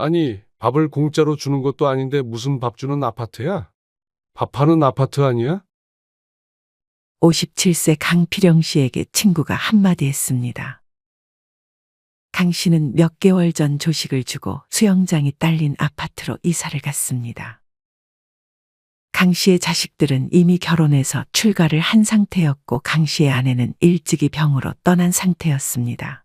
아니, 밥을 공짜로 주는 것도 아닌데 무슨 밥 주는 아파트야? 밥하는 아파트 아니야? 57세 강필영 씨에게 친구가 한마디 했습니다. 강 씨는 몇 개월 전 조식을 주고 수영장이 딸린 아파트로 이사를 갔습니다. 강 씨의 자식들은 이미 결혼해서 출가를 한 상태였고 강 씨의 아내는 일찍이 병으로 떠난 상태였습니다.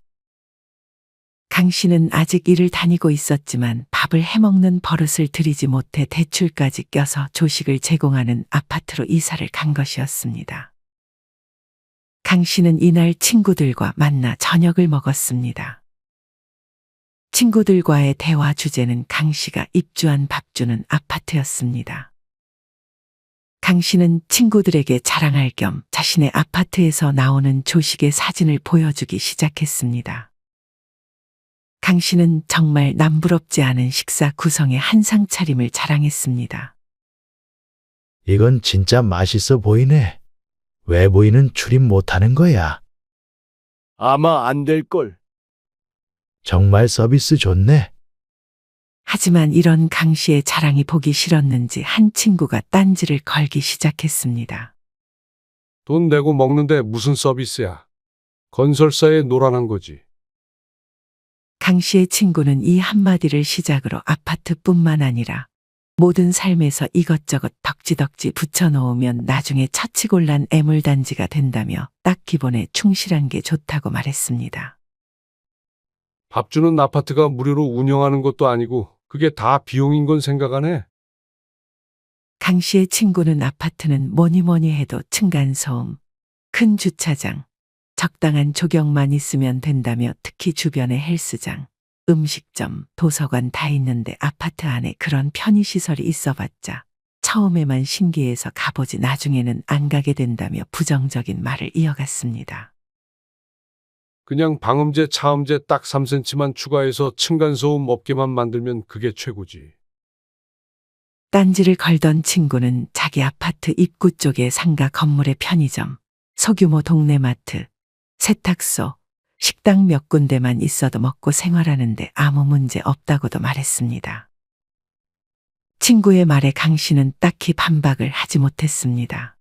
강 씨는 아직 일을 다니고 있었지만 밥을 해먹는 버릇을 들이지 못해 대출까지 껴서 조식을 제공하는 아파트로 이사를 간 것이었습니다. 강 씨는 이날 친구들과 만나 저녁을 먹었습니다. 친구들과의 대화 주제는 강 씨가 입주한 밥 주는 아파트였습니다. 강 씨는 친구들에게 자랑할 겸 자신의 아파트에서 나오는 조식의 사진을 보여주기 시작했습니다. 강 씨는 정말 남부럽지 않은 식사 구성의 한상 차림을 자랑했습니다. 이건 진짜 맛있어 보이네. 왜 부인은 출입 못하는 거야? 아마 안 될걸. 정말 서비스 좋네. 하지만 이런 강 씨의 자랑이 보기 싫었는지 한 친구가 딴지를 걸기 시작했습니다. 돈 내고 먹는데 무슨 서비스야? 건설사에 노란한 거지. 강 씨의 친구는 이 한마디를 시작으로 아파트뿐만 아니라 모든 삶에서 이것저것 덕지덕지 붙여놓으면 나중에 처치곤란 애물단지가 된다며 딱 기본에 충실한 게 좋다고 말했습니다. 밥 주는 아파트가 무료로 운영하는 것도 아니고 그게 다 비용인 건 생각 안 해? 강 씨의 친구는 아파트는 뭐니 해도 층간소음, 큰 주차장, 적당한 조경만 있으면 된다며 특히 주변에 헬스장, 음식점, 도서관 다 있는데 아파트 안에 그런 편의시설이 있어봤자 처음에만 신기해서 가보지 나중에는 안 가게 된다며 부정적인 말을 이어갔습니다. 그냥 방음제, 차음제 딱 3cm만 추가해서 층간소음 없게만 만들면 그게 최고지. 딴지를 걸던 친구는 자기 아파트 입구 쪽에 상가 건물의 편의점, 소규모 동네 마트, 세탁소, 식당 몇 군데만 있어도 먹고 생활하는데 아무 문제 없다고도 말했습니다. 친구의 말에 강 씨는 딱히 반박을 하지 못했습니다.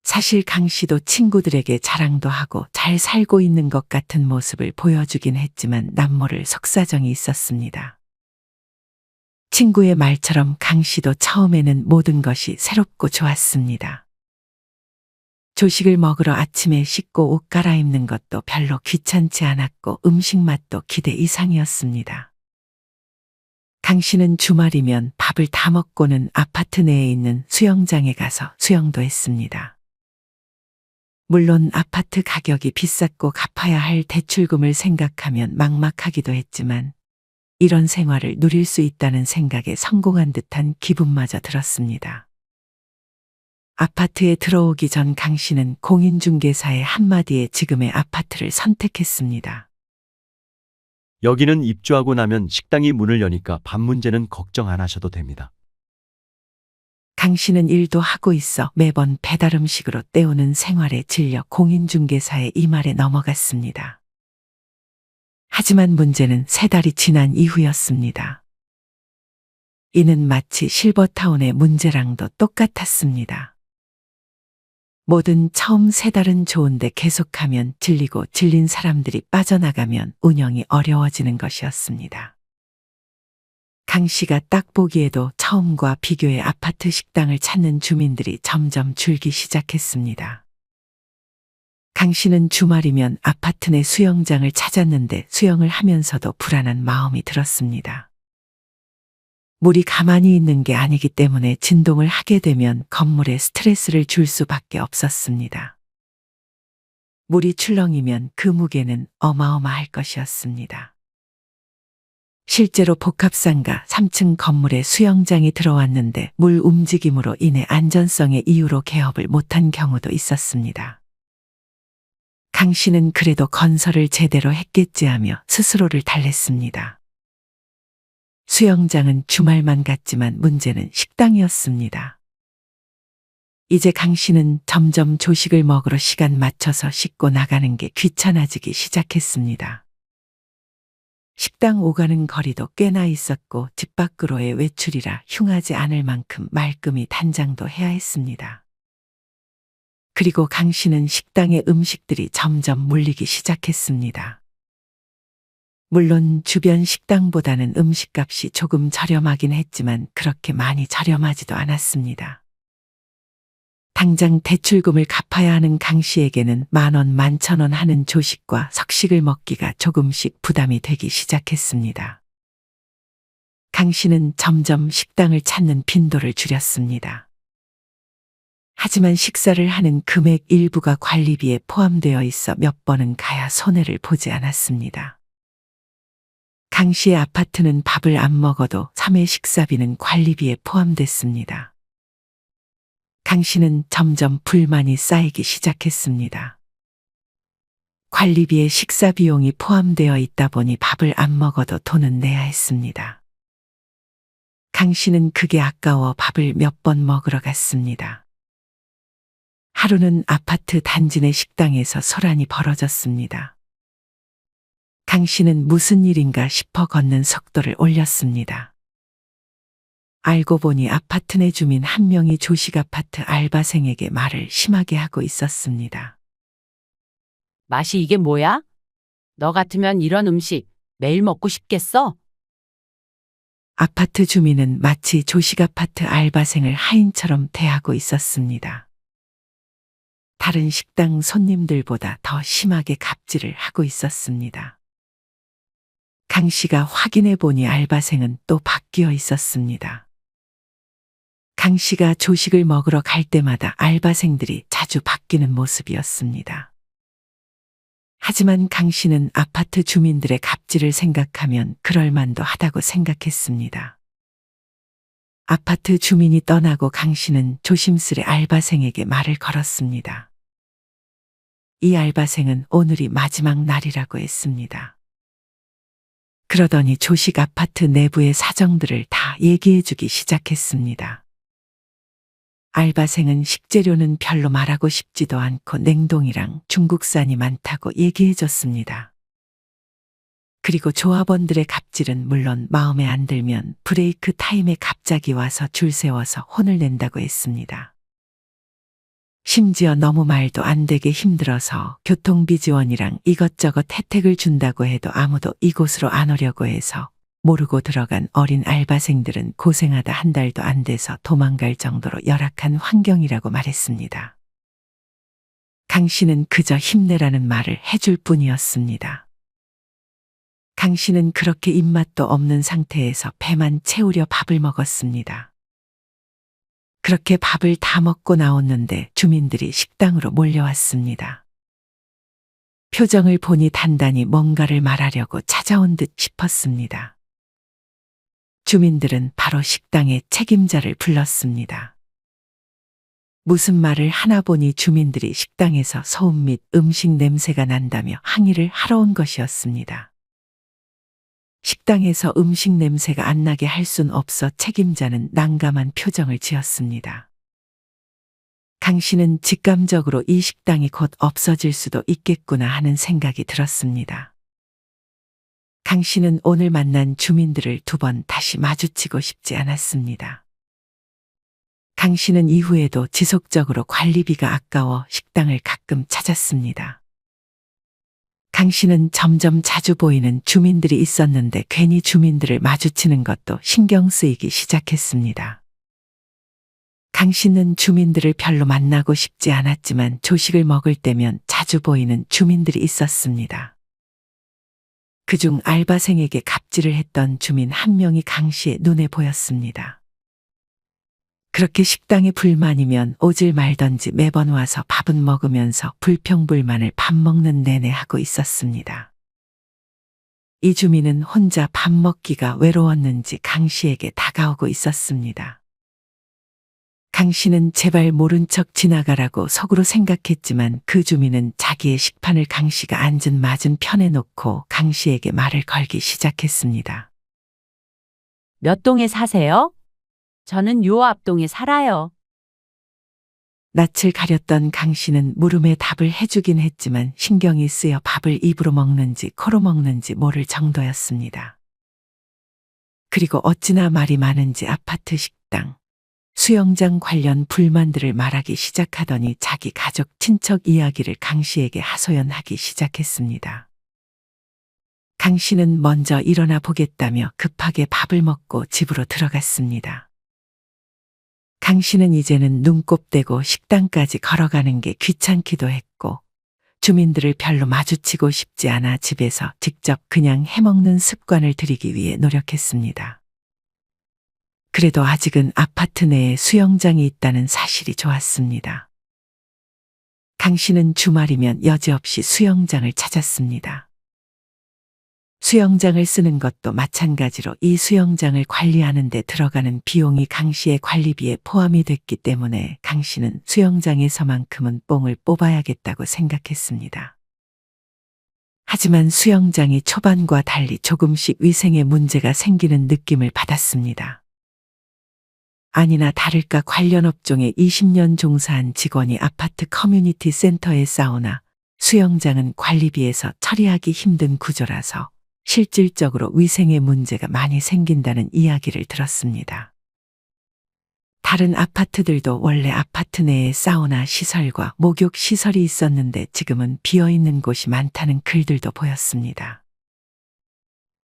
사실 강 씨도 친구들에게 자랑도 하고 잘 살고 있는 것 같은 모습을 보여주긴 했지만 남모를 속사정이 있었습니다. 친구의 말처럼 강 씨도 처음에는 모든 것이 새롭고 좋았습니다. 조식을 먹으러 아침에 씻고 옷 갈아입는 것도 별로 귀찮지 않았고 음식 맛도 기대 이상이었습니다. 강 씨는 주말이면 밥을 다 먹고는 아파트 내에 있는 수영장에 가서 수영도 했습니다. 물론 아파트 가격이 비쌌고 갚아야 할 대출금을 생각하면 막막하기도 했지만 이런 생활을 누릴 수 있다는 생각에 성공한 듯한 기분마저 들었습니다. 아파트에 들어오기 전 강 씨는 공인중개사의 한마디에 지금의 아파트를 선택했습니다. 여기는 입주하고 나면 식당이 문을 여니까 밥 문제는 걱정 안 하셔도 됩니다. 강 씨는 일도 하고 있어 매번 배달 음식으로 때우는 생활에 질려 공인중개사의 이 말에 넘어갔습니다. 하지만 문제는 3달이 지난 이후였습니다. 이는 마치 실버타운의 문제랑도 똑같았습니다. 뭐든 처음 3달은 좋은데 계속하면 질리고 질린 사람들이 빠져나가면 운영이 어려워지는 것이었습니다. 강 씨가 딱 보기에도 처음과 비교해 아파트 식당을 찾는 주민들이 점점 줄기 시작했습니다. 강 씨는 주말이면 아파트 내 수영장을 찾았는데 수영을 하면서도 불안한 마음이 들었습니다. 물이 가만히 있는 게 아니기 때문에 진동을 하게 되면 건물에 스트레스를 줄 수밖에 없었습니다. 물이 출렁이면 그 무게는 어마어마할 것이었습니다. 실제로 복합상가 3층 건물에 수영장이 들어왔는데 물 움직임으로 인해 안전성의 이유로 개업을 못한 경우도 있었습니다. 강 씨는 그래도 건설을 제대로 했겠지 하며 스스로를 달랬습니다. 수영장은 주말만 갔지만 문제는 식당이었습니다. 이제 강 씨는 점점 조식을 먹으러 시간 맞춰서 씻고 나가는 게 귀찮아지기 시작했습니다. 식당 오가는 거리도 꽤나 있었고 집 밖으로의 외출이라 흉하지 않을 만큼 말끔히 단장도 해야 했습니다. 그리고 강 씨는 식당의 음식들이 점점 물리기 시작했습니다. 물론 주변 식당보다는 음식값이 조금 저렴하긴 했지만 그렇게 많이 저렴하지도 않았습니다. 당장 대출금을 갚아야 하는 강 씨에게는 10,000원, 11,000원 하는 조식과 석식을 먹기가 조금씩 부담이 되기 시작했습니다. 강 씨는 점점 식당을 찾는 빈도를 줄였습니다. 하지만 식사를 하는 금액 일부가 관리비에 포함되어 있어 몇 번은 가야 손해를 보지 않았습니다. 강 씨의 아파트는 밥을 안 먹어도 3회 식사비는 관리비에 포함됐습니다. 강 씨는 점점 불만이 쌓이기 시작했습니다. 관리비에 식사 비용이 포함되어 있다 보니 밥을 안 먹어도 돈은 내야 했습니다. 강 씨는 그게 아까워 밥을 몇 번 먹으러 갔습니다. 하루는 아파트 단지 내 식당에서 소란이 벌어졌습니다. 강 씨는 무슨 일인가 싶어 걷는 속도를 올렸습니다. 알고 보니 아파트 내 주민 한 명이 조식 아파트 알바생에게 말을 심하게 하고 있었습니다. 맛이 이게 뭐야? 너 같으면 이런 음식 매일 먹고 싶겠어? 아파트 주민은 마치 조식 아파트 알바생을 하인처럼 대하고 있었습니다. 다른 식당 손님들보다 더 심하게 갑질을 하고 있었습니다. 강 씨가 확인해 보니 알바생은 또 바뀌어 있었습니다. 강 씨가 조식을 먹으러 갈 때마다 알바생들이 자주 바뀌는 모습이었습니다. 하지만 강 씨는 아파트 주민들의 갑질을 생각하면 그럴만도 하다고 생각했습니다. 아파트 주민이 떠나고 강 씨는 조심스레 알바생에게 말을 걸었습니다. 이 알바생은 오늘이 마지막 날이라고 했습니다. 그러더니 조식 아파트 내부의 사정들을 다 얘기해주기 시작했습니다. 알바생은 식재료는 별로 말하고 싶지도 않고 냉동이랑 중국산이 많다고 얘기해줬습니다. 그리고 조합원들의 갑질은 물론 마음에 안 들면 브레이크 타임에 갑자기 와서 줄 세워서 혼을 낸다고 했습니다. 심지어 너무 말도 안 되게 힘들어서 교통비 지원이랑 이것저것 혜택을 준다고 해도 아무도 이곳으로 안 오려고 해서 모르고 들어간 어린 알바생들은 고생하다 한 달도 안 돼서 도망갈 정도로 열악한 환경이라고 말했습니다. 강 씨는 그저 힘내라는 말을 해줄 뿐이었습니다. 강 씨는 그렇게 입맛도 없는 상태에서 배만 채우려 밥을 먹었습니다. 그렇게 밥을 다 먹고 나왔는데 주민들이 식당으로 몰려왔습니다. 표정을 보니 단단히 뭔가를 말하려고 찾아온 듯 싶었습니다. 주민들은 바로 식당의 책임자를 불렀습니다. 무슨 말을 하나 보니 주민들이 식당에서 소음 및 음식 냄새가 난다며 항의를 하러 온 것이었습니다. 식당에서 음식 냄새가 안 나게 할 순 없어 책임자는 난감한 표정을 지었습니다. 강 씨는 직감적으로 이 식당이 곧 없어질 수도 있겠구나 하는 생각이 들었습니다. 강 씨는 오늘 만난 주민들을 2번 다시 마주치고 싶지 않았습니다. 강 씨는 이후에도 지속적으로 관리비가 아까워 식당을 가끔 찾았습니다. 강 씨는 점점 자주 보이는 주민들이 있었는데 괜히 주민들을 마주치는 것도 신경 쓰이기 시작했습니다. 강 씨는 주민들을 별로 만나고 싶지 않았지만 조식을 먹을 때면 자주 보이는 주민들이 있었습니다. 그중 알바생에게 갑질을 했던 주민 한 명이 강 씨의 눈에 보였습니다. 그렇게 식당에 불만이면 오질 말던지 매번 와서 밥은 먹으면서 불평불만을 밥 먹는 내내 하고 있었습니다. 이 주민은 혼자 밥 먹기가 외로웠는지 강 씨에게 다가오고 있었습니다. 강 씨는 제발 모른 척 지나가라고 속으로 생각했지만 그 주민은 자기의 식판을 강 씨가 앉은 맞은편에 놓고 강 씨에게 말을 걸기 시작했습니다. 몇 동에 사세요? 저는 요 앞동에 살아요. 낯을 가렸던 강 씨는 물음에 답을 해주긴 했지만 신경이 쓰여 밥을 입으로 먹는지 코로 먹는지 모를 정도였습니다. 그리고 어찌나 말이 많은지 아파트 식당, 수영장 관련 불만들을 말하기 시작하더니 자기 가족 친척 이야기를 강 씨에게 하소연하기 시작했습니다. 강 씨는 먼저 일어나 보겠다며 급하게 밥을 먹고 집으로 들어갔습니다. 강 씨는 이제는 눈곱대고 식당까지 걸어가는 게 귀찮기도 했고 주민들을 별로 마주치고 싶지 않아 집에서 직접 그냥 해먹는 습관을 들이기 위해 노력했습니다. 그래도 아직은 아파트 내에 수영장이 있다는 사실이 좋았습니다. 강 씨는 주말이면 여지없이 수영장을 찾았습니다. 수영장을 쓰는 것도 마찬가지로 이 수영장을 관리하는 데 들어가는 비용이 강 씨의 관리비에 포함이 됐기 때문에 강 씨는 수영장에서만큼은 뽕을 뽑아야겠다고 생각했습니다. 하지만 수영장이 초반과 달리 조금씩 위생에 문제가 생기는 느낌을 받았습니다. 아니나 다를까 관련 업종에 20년 종사한 직원이 아파트 커뮤니티 센터에 사우나, 수영장은 관리비에서 처리하기 힘든 구조라서 실질적으로 위생에 문제가 많이 생긴다는 이야기를 들었습니다. 다른 아파트들도 원래 아파트 내에 사우나 시설과 목욕 시설이 있었는데 지금은 비어있는 곳이 많다는 글들도 보였습니다.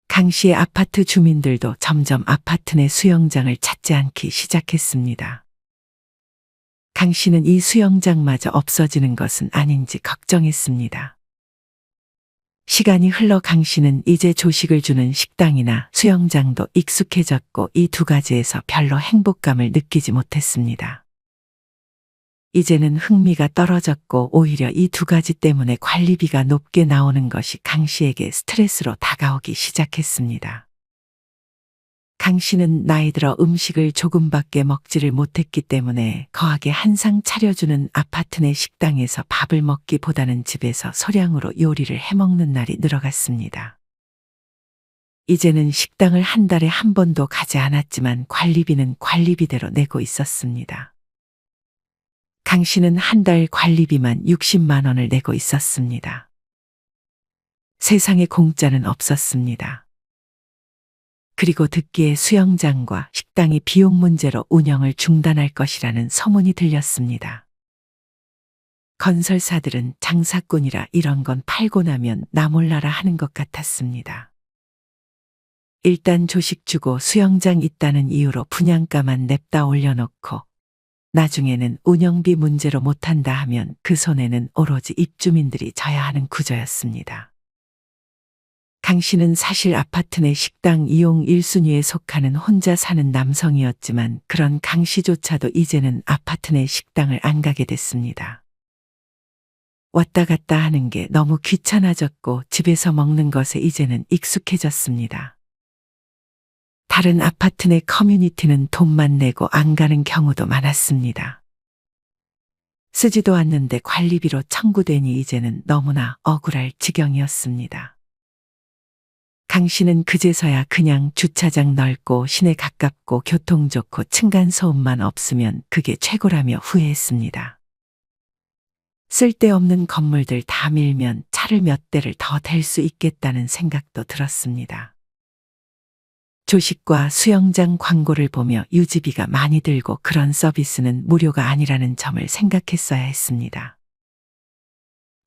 강 씨의 아파트 주민들도 점점 아파트 내 수영장을 찾지 않기 시작했습니다. 강 씨는 이 수영장마저 없어지는 것은 아닌지 걱정했습니다. 시간이 흘러 강 씨는 이제 조식을 주는 식당이나 수영장도 익숙해졌고 이 두 가지에서 별로 행복감을 느끼지 못했습니다. 이제는 흥미가 떨어졌고 오히려 이 두 가지 때문에 관리비가 높게 나오는 것이 강 씨에게 스트레스로 다가오기 시작했습니다. 강 씨는 나이 들어 음식을 조금밖에 먹지를 못했기 때문에 거하게 한상 차려주는 아파트 내 식당에서 밥을 먹기보다는 집에서 소량으로 요리를 해먹는 날이 늘어갔습니다. 이제는 식당을 한 달에 한 번도 가지 않았지만 관리비는 관리비대로 내고 있었습니다. 강 씨는 한 달 관리비만 60만 원을 내고 있었습니다. 세상에 공짜는 없었습니다. 그리고 듣기에 수영장과 식당이 비용 문제로 운영을 중단할 것이라는 소문이 들렸습니다. 건설사들은 장사꾼이라 이런 건 팔고 나면 나 몰라라 하는 것 같았습니다. 일단 조식 주고 수영장 있다는 이유로 분양가만 냅다 올려놓고 나중에는 운영비 문제로 못한다 하면 그 손해는 오로지 입주민들이 져야 하는 구조였습니다. 강 씨는 사실 아파트 내 식당 이용 1순위에 속하는 혼자 사는 남성이었지만 그런 강 씨조차도 이제는 아파트 내 식당을 안 가게 됐습니다. 왔다 갔다 하는 게 너무 귀찮아졌고 집에서 먹는 것에 이제는 익숙해졌습니다. 다른 아파트 내 커뮤니티는 돈만 내고 안 가는 경우도 많았습니다. 쓰지도 않는데 관리비로 청구되니 이제는 너무나 억울할 지경이었습니다. 강 씨는 그제서야 그냥 주차장 넓고 시내 가깝고 교통 좋고 층간소음만 없으면 그게 최고라며 후회했습니다. 쓸데없는 건물들 다 밀면 차를 몇 대를 더 댈 수 있겠다는 생각도 들었습니다. 조식과 수영장 광고를 보며 유지비가 많이 들고 그런 서비스는 무료가 아니라는 점을 생각했어야 했습니다.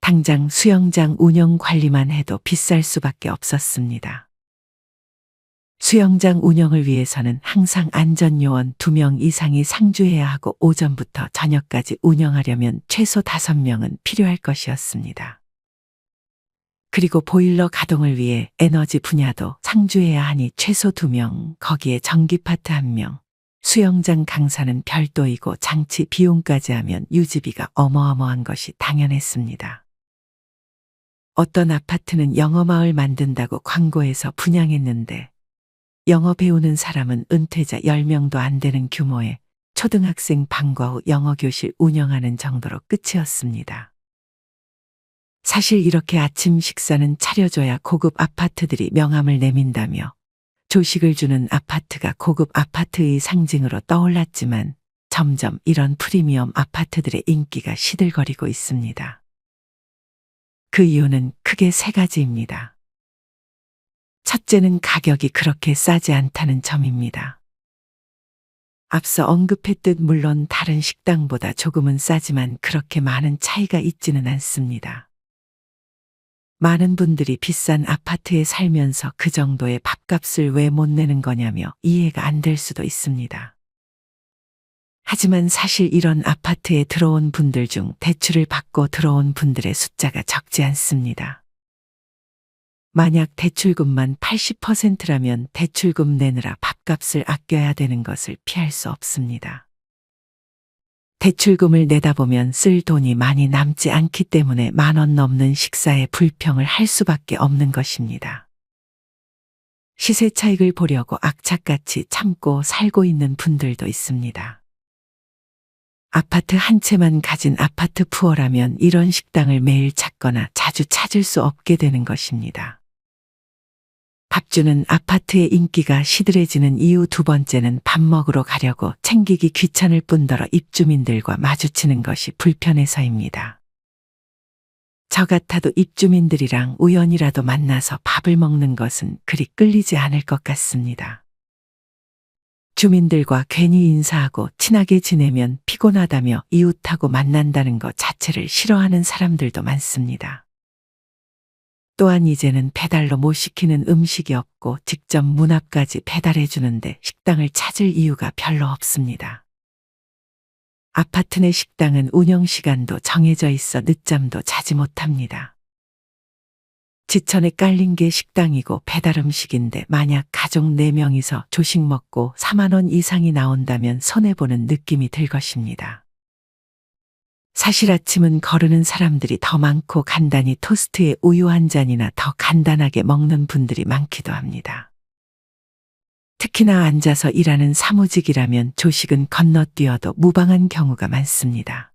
당장 수영장 운영 관리만 해도 비쌀 수밖에 없었습니다. 수영장 운영을 위해서는 항상 안전요원 2명 이상이 상주해야 하고 오전부터 저녁까지 운영하려면 최소 5명은 필요할 것이었습니다. 그리고 보일러 가동을 위해 에너지 분야도 상주해야 하니 최소 2명, 거기에 전기파트 1명, 수영장 강사는 별도이고 장치 비용까지 하면 유지비가 어마어마한 것이 당연했습니다. 어떤 아파트는 영어마을 만든다고 광고해서 분양했는데 영어 배우는 사람은 은퇴자 10명도 안 되는 규모의 초등학생 방과 후 영어교실 운영하는 정도로 끝이었습니다. 사실 이렇게 아침 식사는 차려줘야 고급 아파트들이 명함을 내민다며 조식을 주는 아파트가 고급 아파트의 상징으로 떠올랐지만 점점 이런 프리미엄 아파트들의 인기가 시들거리고 있습니다. 그 이유는 크게 세 가지입니다. 첫째는 가격이 그렇게 싸지 않다는 점입니다. 앞서 언급했듯 물론 다른 식당보다 조금은 싸지만 그렇게 많은 차이가 있지는 않습니다. 많은 분들이 비싼 아파트에 살면서 그 정도의 밥값을 왜 못 내는 거냐며 이해가 안 될 수도 있습니다. 하지만 사실 이런 아파트에 들어온 분들 중 대출을 받고 들어온 분들의 숫자가 적지 않습니다. 만약 대출금만 80%라면 대출금 내느라 밥값을 아껴야 되는 것을 피할 수 없습니다. 대출금을 내다 보면 쓸 돈이 많이 남지 않기 때문에 10,000원 넘는 식사에 불평을 할 수밖에 없는 것입니다. 시세 차익을 보려고 악착같이 참고 살고 있는 분들도 있습니다. 아파트 한 채만 가진 아파트 푸어라면 이런 식당을 매일 찾거나 자주 찾을 수 없게 되는 것입니다. 밥주는 아파트의 인기가 시들해지는 이유 두 번째는 밥 먹으러 가려고 챙기기 귀찮을 뿐더러 입주민들과 마주치는 것이 불편해서입니다. 저 같아도 입주민들이랑 우연이라도 만나서 밥을 먹는 것은 그리 끌리지 않을 것 같습니다. 주민들과 괜히 인사하고 친하게 지내면 피곤하다며 이웃하고 만난다는 것 자체를 싫어하는 사람들도 많습니다. 또한 이제는 배달로 못 시키는 음식이 없고 직접 문 앞까지 배달해 주는데 식당을 찾을 이유가 별로 없습니다. 아파트 내 식당은 운영 시간도 정해져 있어 늦잠도 자지 못합니다. 지천에 깔린 게 식당이고 배달 음식인데 만약 가족 4명이서 조식 먹고 40,000원 이상이 나온다면 손해보는 느낌이 들 것입니다. 사실 아침은 거르는 사람들이 더 많고 간단히 토스트에 우유 한 잔이나 더 간단하게 먹는 분들이 많기도 합니다. 특히나 앉아서 일하는 사무직이라면 조식은 건너뛰어도 무방한 경우가 많습니다.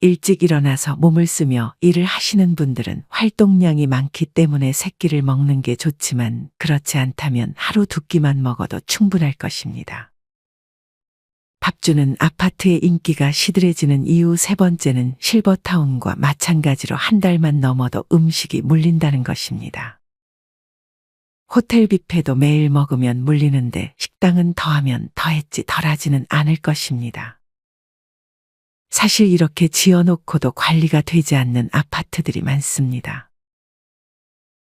일찍 일어나서 몸을 쓰며 일을 하시는 분들은 활동량이 많기 때문에 새끼를 먹는 게 좋지만 그렇지 않다면 하루 2끼만 먹어도 충분할 것입니다. 밥주는 아파트의 인기가 시들해지는 이유 세 번째는 실버타운과 마찬가지로 한 달만 넘어도 음식이 물린다는 것입니다. 호텔 뷔페도 매일 먹으면 물리는데 식당은 더하면 더했지 덜하지는 않을 것입니다. 사실 이렇게 지어놓고도 관리가 되지 않는 아파트들이 많습니다.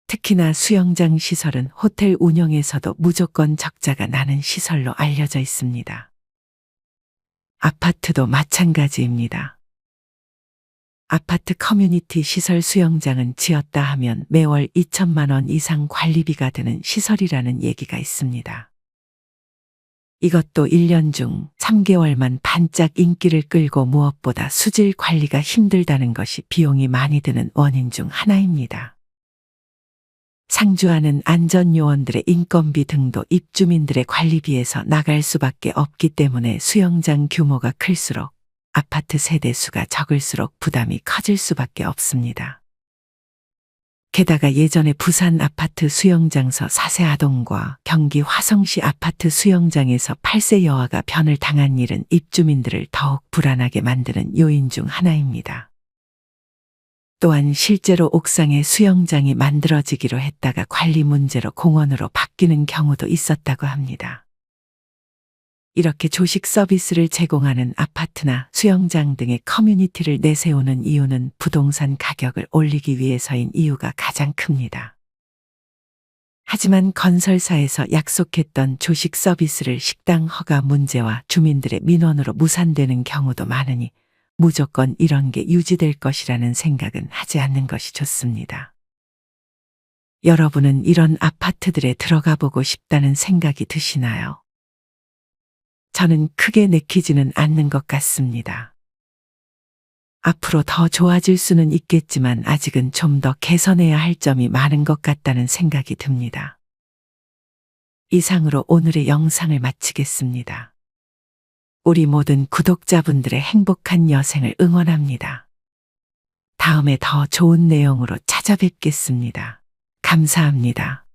특히나 수영장 시설은 호텔 운영에서도 무조건 적자가 나는 시설로 알려져 있습니다. 아파트도 마찬가지입니다. 아파트 커뮤니티 시설 수영장은 지었다 하면 매월 2천만 원 이상 관리비가 드는 시설이라는 얘기가 있습니다. 이것도 1년 중 3개월만 반짝 인기를 끌고 무엇보다 수질 관리가 힘들다는 것이 비용이 많이 드는 원인 중 하나입니다. 상주하는 안전요원들의 인건비 등도 입주민들의 관리비에서 나갈 수밖에 없기 때문에 수영장 규모가 클수록 아파트 세대수가 적을수록 부담이 커질 수밖에 없습니다. 게다가 예전에 부산 아파트 수영장서 4세 아동과 경기 화성시 아파트 수영장에서 8세 여아가 변을 당한 일은 입주민들을 더욱 불안하게 만드는 요인 중 하나입니다. 또한 실제로 옥상에 수영장이 만들어지기로 했다가 관리 문제로 공원으로 바뀌는 경우도 있었다고 합니다. 이렇게 조식 서비스를 제공하는 아파트나 수영장 등의 커뮤니티를 내세우는 이유는 부동산 가격을 올리기 위해서인 이유가 가장 큽니다. 하지만 건설사에서 약속했던 조식 서비스를 식당 허가 문제와 주민들의 민원으로 무산되는 경우도 많으니 무조건 이런 게 유지될 것이라는 생각은 하지 않는 것이 좋습니다. 여러분은 이런 아파트들에 들어가 보고 싶다는 생각이 드시나요? 저는 크게 내키지는 않는 것 같습니다. 앞으로 더 좋아질 수는 있겠지만 아직은 좀 더 개선해야 할 점이 많은 것 같다는 생각이 듭니다. 이상으로 오늘의 영상을 마치겠습니다. 우리 모든 구독자분들의 행복한 여생을 응원합니다. 다음에 더 좋은 내용으로 찾아뵙겠습니다. 감사합니다.